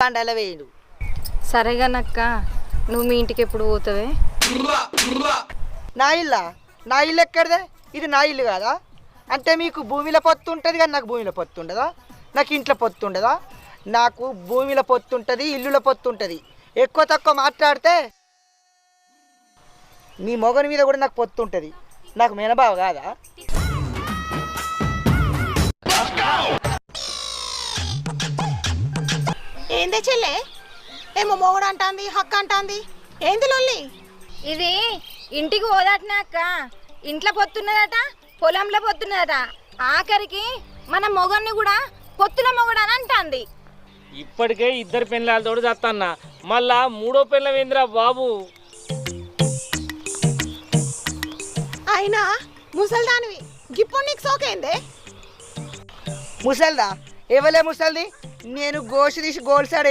పండల వేయడు. సరేగానక్క, నువ్వు మీ ఇంటికి ఎప్పుడు పోతావే? నా ఇల్లు ఎక్కడిదే? ఇది నా ఇల్లు కాదా? అంటే మీకు భూమిలో పొత్తు ఉంటుంది కానీ నాకు భూమిలో పొత్తు ఉండదా? నాకు ఇంట్లో పొత్తు ఉండదా? నాకు భూమిలో పొత్తు ఉంటుంది, ఇల్లులో పొత్తు ఉంటుంది. ఎక్కువ తక్కువ మాట్లాడితే నీ మొగని మీద కూడా నాకు పొత్తు ఉంటుంది. నాకు మేనబావ కాదా? ఏందే చెల్లె, ఏమో మొగుడు అంటాంది, హక్క అంటాంది, ఏంది లొల్లి? ఇది ఇంటికి పోదాటనే అక్క. ఇంట్లో పొత్తున్నదట, పొలంలో పొత్తున్నదట. ఆఖరికి మన మొగన్ని కూడా పొత్తుల మొగుడు అని అంటాంది. ఇప్పటికే 2 పెళ్ళాలతో చత్తన్నా, మళ్ళా 3వ పెళ్ళ వేంద్రా బాబు. అయినా ముసల్దానివి, గిప్పుడు నీకు సోకేందే? ముసల్దా? ఎవలే ముసల్ది? నేను గోసి తీసి గోల్సాడు